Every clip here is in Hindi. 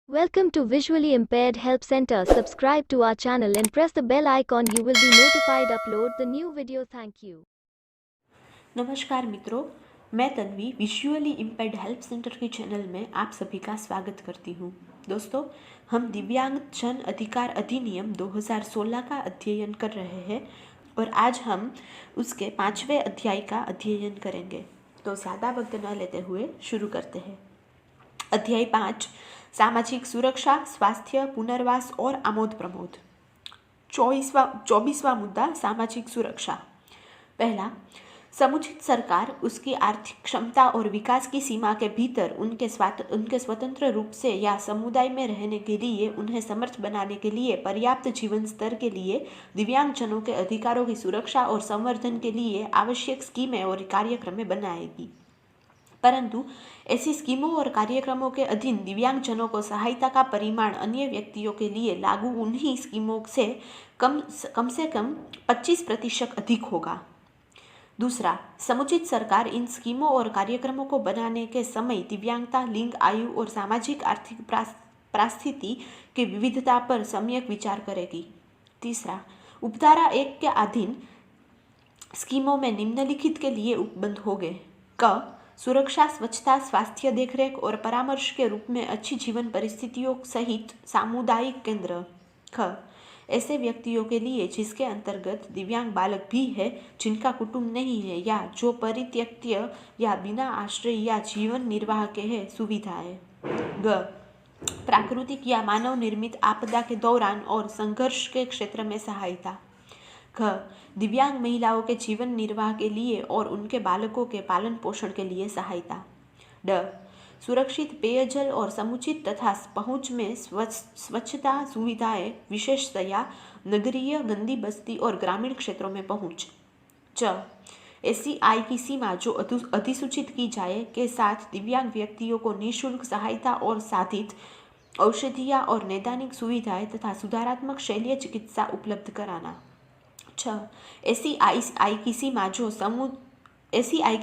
Welcome to Visually Impaired Help Center. Subscribe to our channel and press the bell icon. You will be notified upload the new video. Thank you. नमस्कार मित्रों, मैं Tanvi visually impaired help centre की चैनल में आप सभी का स्वागत करती हूँ। दोस्तों, हम दिव्यांग जन अधिकार अधिनियम 2016 का अध्ययन कर रहे हैं और आज हम उसके 5वें अध्याय का अध्ययन करेंगे। तो ज़्यादा वक्त न लेते हुए शुरू करते हैं। अध्याय 5 सामाजिक सुरक्षा, स्वास्थ्य, पुनर्वास और आमोद प्रमोद। 24वां मुद्दा सामाजिक सुरक्षा। पहला, समुचित सरकार उसकी आर्थिक क्षमता और विकास की सीमा के भीतर उनके स्वतंत्र रूप से या समुदाय में रहने के लिए उन्हें समर्थ बनाने के लिए पर्याप्त जीवन स्तर के लिए दिव्यांगजनों के अधिकारों की सुरक्षा और संवर्धन के लिए आवश्यक स्कीमें और कार्यक्रम बनाएगी। परंतु ऐसी स्कीमों और कार्यक्रमों के अधीन दिव्यांगजनों को सहायता का परिमाण अन्य व्यक्तियों के लिए लागू उन्हीं स्कीमों से कम से कम 25% अधिक होगा। दूसरा, समुचित सरकार इन स्कीमों और कार्यक्रमों को बनाने के समय दिव्यांगता, लिंग, आयु और सामाजिक आर्थिक परिस्थिति की विविधता पर सम्यक विचार करेगी। तीसरा, उपधारा 1 के अधीन स्कीमों में निम्नलिखित के लिए उपबंध होंगे। क, सुरक्षा, स्वच्छता, स्वास्थ्य देखरेख और परामर्श के रूप में अच्छी जीवन परिस्थितियों सहित सामुदायिक केंद्र। ख, ऐसे व्यक्तियों के लिए जिसके अंतर्गत दिव्यांग बालक भी है, जिनका कुटुंब नहीं है या जो परित्यक्त्य या बिना आश्रय या जीवन निर्वाह के है, सुविधाएं। ग, प्राकृतिक या मानव निर्मित आपदा के दौरान और संघर्ष के क्षेत्र में सहायता। घ, दिव्यांग महिलाओं के जीवन निर्वाह के लिए और उनके बालकों के पालन पोषण के लिए सहायता। ड, सुरक्षित पेयजल और समुचित तथा पहुंच में स्वच्छता सुविधाएं, विशेषतया नगरीय, गंदी बस्ती और ग्रामीण क्षेत्रों में पहुंच। च, ऐसी आय की सीमा जो अधिसूचित की जाए के साथ दिव्यांग व्यक्तियों को निःशुल्क सहायता और साधित औषधियाँ और नैदानिक सुविधाएं तथा सुधारात्मक शल्य चिकित्सा उपलब्ध कराना। छ, ऐसी आय की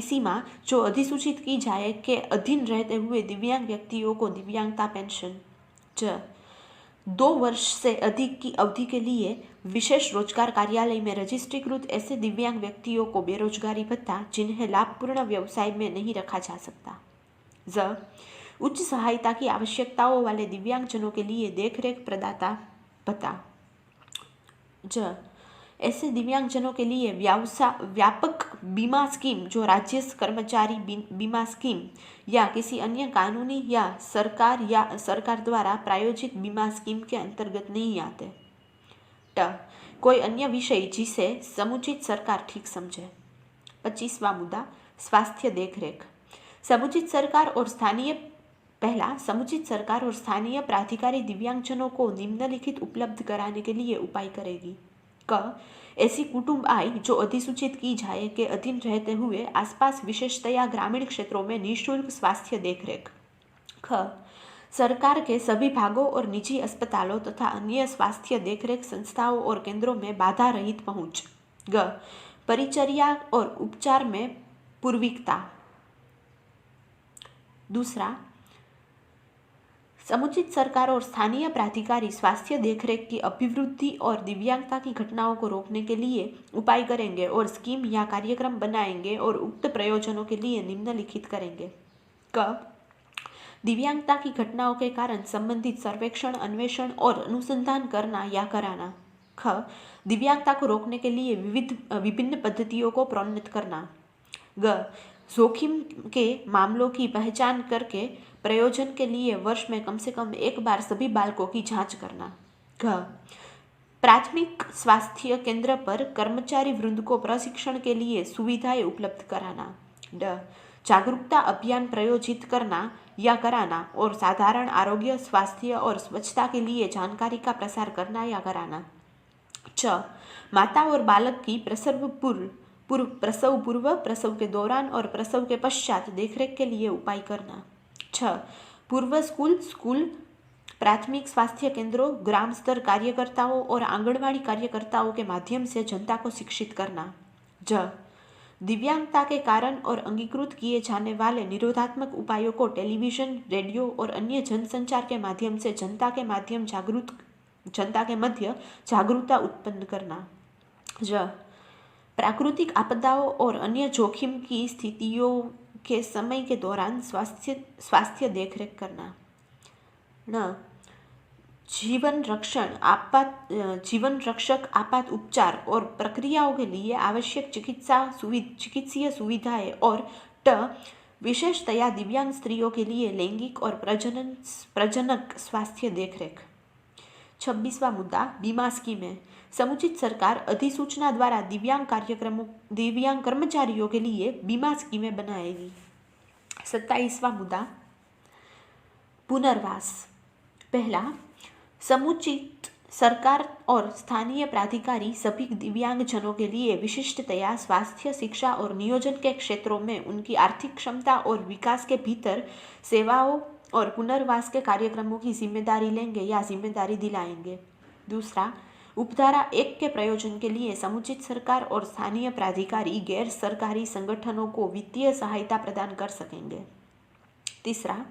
सीमा जो अधिसूचित की जाए के अधीन रहते हुए दिव्यांग व्यक्तियों को दिव्यांगता पेंशन। च, 2 वर्ष से अधिक की अवधि के लिए विशेष रोजगार कार्यालय में रजिस्ट्रीकृत ऐसे दिव्यांग व्यक्तियों को बेरोजगारी भत्ता जिन्हें लाभपूर्ण व्यवसाय में नहीं रखा जा सकता। ज, उच्च सहायता की आवश्यकताओं वाले दिव्यांगजनों के लिए देखरेख प्रदाता भत्ता। ज, ऐसे दिव्यांगजनों के लिए व्यापक बीमा स्कीम जो राज्य कर्मचारी बीमा स्कीम या किसी अन्य कानूनी या सरकार द्वारा प्रायोजित बीमा स्कीम के अंतर्गत नहीं आते। ट, कोई अन्य विषय जिसे समुचित सरकार ठीक समझे। 25वां मुद्दा स्वास्थ्य देखरेख। समुचित सरकार और स्थानीय प्राधिकारी दिव्यांगजनों को निम्नलिखित उपलब्ध कराने के लिए उपाय करेगी। क, ऐसी कुटुंब आय जो अधिसूचित की जाए के अधीन रहते हुए आसपास विशेषतया ग्रामीण क्षेत्रों में निःशुल्क स्वास्थ्य देखरेख। ख, सरकार के सभी भागों और निजी अस्पतालों तथा अन्य स्वास्थ्य देखरेख संस्थाओं और केंद्रों में बाधा रहित पहुंच। ग, परिचर्या और उपचार में पूर्विकता। दूसरा, समुचित सरकार और स्थानीय प्राधिकारी स्वास्थ्य देखरेख की अभिवृद्धि और दिव्यांगता की घटनाओं को रोकने के लिए उपाय करेंगे और स्कीम या कार्यक्रम बनाएंगे और उक्त प्रयोजनों के लिए निम्नलिखित करेंगे। क, दिव्यांगता की घटनाओं के कारण संबंधित सर्वेक्षण, अन्वेषण और अनुसंधान करना या कराना। ख, दिव्यांगता को रोकने के लिए विभिन्न पद्धतियों को प्रोन्नत करना। ग, जोखिम के मामलों की पहचान करके प्रयोजन के लिए वर्ष में कम से कम एक बार सभी बालकों की जांच करना। घ, प्राथमिक स्वास्थ्य केंद्र पर कर्मचारी वृंद को प्रशिक्षण के लिए सुविधाएं उपलब्ध कराना। ड, जागरूकता अभियान प्रायोजित करना या कराना और साधारण आरोग्य, स्वास्थ्य और स्वच्छता के लिए जानकारी का प्रसार करना या कराना। च, माता और बालक की प्रसव पूर्व, प्रसव के दौरान और प्रसव के पश्चात देखरेख के लिए उपाय करना। 6, पूर्व स्कूल, प्राथमिक स्वास्थ्य केंद्रों, ग्राम स्तर कार्यकर्ताओं और आंगनवाड़ी कार्यकर्ताओं के माध्यम से जनता को शिक्षित करना। ज, दिव्यांगता के कारण और अंगीकृत किए जाने वाले निरोधात्मक उपायों को टेलीविजन, रेडियो और अन्य जनसंचार के माध्यम से जनता के मध्य जागरूकता उत्पन्न करना। प्राकृतिक आपदाओं और अन्य जोखिम की स्थितियों के समय के दौरान स्वास्थ्य देखरेख करना। जीवन रक्षक आपात उपचार और प्रक्रियाओं के लिए आवश्यक चिकित्सीय सुविधाएं और विशेषतया दिव्यांग स्त्रियों के लिए लैंगिक और प्रजनक स्वास्थ्य देखरेख। 26वां मुद्दा, बीमा स्कीमें। समुचित सरकार अधिसूचना द्वारा दिव्यांग कर्मचारियों के लिए बीमा स्कीमें बनाएगी। 27वां मुद्दा, पुनर्वास। पहला, समुचित सरकार और स्थानीय प्राधिकारी सभी दिव्यांगजनों के लिए विशिष्टतया स्वास्थ्य, शिक्षा और नियोजन के क्षेत्रों में उनकी आर्थिक क्षमता और विकास के भीतर सेवाओं और पुनर्वास के कार्यक्रमों की जिम्मेदारी लेंगे या जिम्मेदारी दिलाएंगे। दूसरा, उपधारा 1 के प्रयोजन के लिए समुचित सरकार और स्थानीय प्राधिकारी गैर सरकारी संगठनों को वित्तीय सहायता प्रदान कर सकेंगे। तीसरा,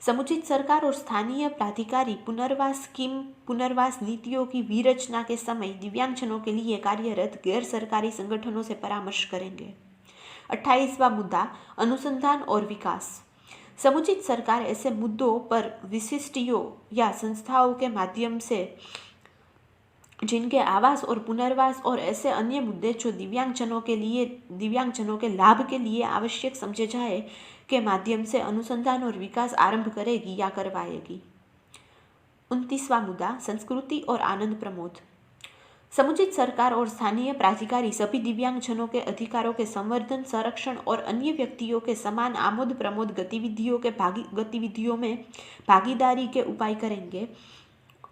समुचित सरकार और स्थानीय प्राधिकारी पुनर्वास नीतियों की विरचना के समय दिव्यांगजनों के लिए कार्यरत गैर सरकारी संगठनों से परामर्श करेंगे। 28वां मुद्दा, अनुसंधान और विकास। समुचित सरकार ऐसे मुद्दों पर विशिष्टियों या संस्थाओं के माध्यम से जिनके आवास और पुनर्वास और ऐसे अन्य मुद्दे जो दिव्यांगजनों के लाभ के लिए आवश्यक समझे जाए के माध्यम से अनुसंधान और विकास आरंभ करेगी या करवाएगी। 29वां मुद्दा, संस्कृति और आनंद प्रमोद। समुचित सरकार और स्थानीय प्राधिकारी सभी दिव्यांगजनों के अधिकारों के संवर्धन, संरक्षण और अन्य व्यक्तियों के समान आमोद प्रमोद गतिविधियों में भागीदारी के उपाय करेंगे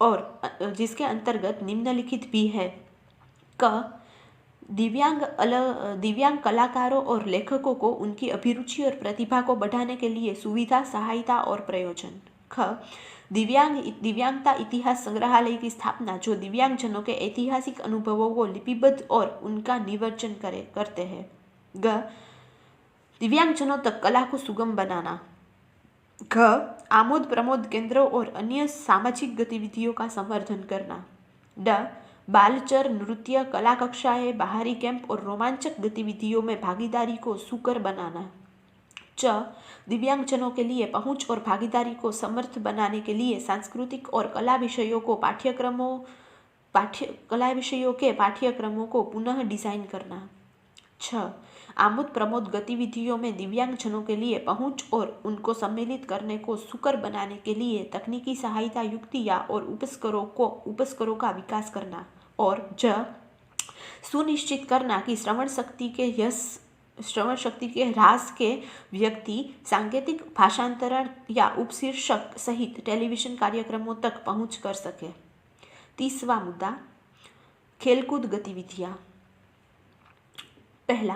और जिसके अंतर्गत निम्नलिखित भी है। दिव्यांग कलाकारों और लेखकों को उनकी अभिरुचि और प्रतिभा को बढ़ाने के लिए सुविधा, सहायता और प्रयोजन। दिव्यांगता इतिहास संग्रहालय की स्थापना जो दिव्यांगजनों के ऐतिहासिक अनुभवों को लिपिबद्ध और उनका निवर्चन करते हैं। दिव्यांगजनों तक कला को सुगम बनाना। आमोद प्रमोद केंद्रों और अन्य सामाजिक गतिविधियों का संवर्धन करना। बालचर, नृत्य, कला कक्षाएं, बाहरी कैंप और रोमांचक गतिविधियों में भागीदारी को सुकर बनाना। दिव्यांगजनों के लिए पहुंच और भागीदारी को समर्थ बनाने के लिए सांस्कृतिक और कला विषयों के पाठ्यक्रमों को पुनः डिजाइन करना। 6. आमोद प्रमोद गतिविधियों में दिव्यांगजनों के लिए पहुंच और उनको सम्मिलित करने को सुकर बनाने के लिए तकनीकी सहायता युक्तियां और उपस्करों का विकास करना। और सुनिश्चित करना कि श्रवण शक्ति के ह्रास के व्यक्ति सांकेतिक भाषांतरण या उपशीर्षक सहित टेलीविजन कार्यक्रमों तक पहुंच कर सके। 30वां मुद्दा, खेलकूद गतिविधियां। पहला,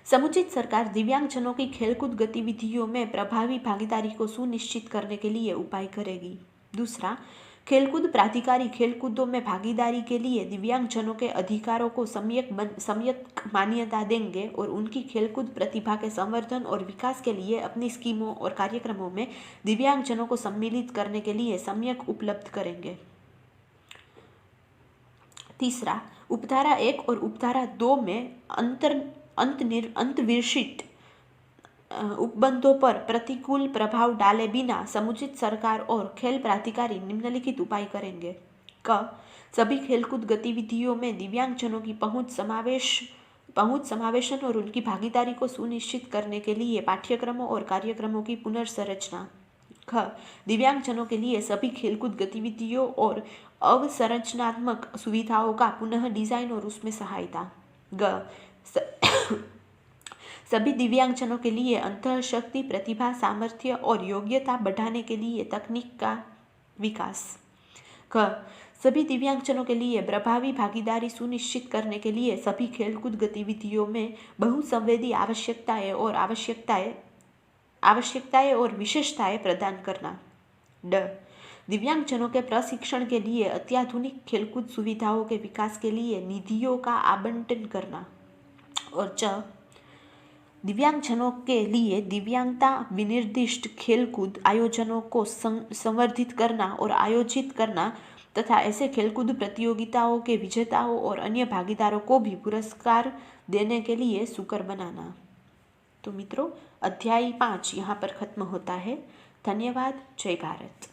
समुचित सरकार दिव्यांगजनों की खेलकूद गतिविधियों में प्रभावी भागीदारी को सुनिश्चित करने के लिए उपाय करेगी। दूसरा, खेलकूद प्राधिकारी खेलकूदों में भागीदारी के लिए दिव्यांगजनों के अधिकारों को सम्यक मान्यता देंगे और उनकी खेलकूद प्रतिभा के संवर्धन और विकास के लिए अपनी स्कीमों और कार्यक्रमों में दिव्यांगजनों को सम्मिलित करने के लिए सम्यक उपलब्ध करेंगे। तीसरा, उपधारा 1 और उपधारा 2 में अंतर्विषित उपबंधों पर प्रतिकूल प्रभाव डाले बिना समुचित सरकार और खेल प्राधिकारी निम्नलिखित उपाय करेंगे। सभी खेलकूद गतिविधियों में दिव्यांगजनों की पहुंच समावेशन और उनकी भागीदारी को सुनिश्चित करने के लिए पाठ्यक्रमों और कार्यक्रमों की पुनर्संरचना। दिव्यांगजनों के लिए सभी खेलकूद गतिविधियों और अवसंरचनात्मक सुविधाओं का पुनः डिजाइन और उसमें सहायता। सभी दिव्यांगजनों के लिए अंतःशक्ति, प्रतिभा, सामर्थ्य और योग्यता बढ़ाने के लिए तकनीक का विकास। सभी दिव्यांगजनों के लिए प्रभावी भागीदारी सुनिश्चित करने के लिए सभी खेलकूद गतिविधियों में बहुसंवेदी आवश्यकताएं और विशेषताएं प्रदान करना। दिव्यांगजनों के प्रशिक्षण के लिए अत्याधुनिक खेलकूद सुविधाओं के विकास के लिए निधियों का आवंटन करना। और दिव्यांगजनों के लिए दिव्यांगता विनिर्दिष्ट खेलकूद आयोजनों को संवर्धित करना और आयोजित करना तथा ऐसे खेलकूद प्रतियोगिताओं के विजेताओं और अन्य भागीदारों को भी पुरस्कार देने के लिए सुकर बनाना। तो मित्रों, अध्याय 5 यहाँ पर खत्म होता है। धन्यवाद। जय भारत।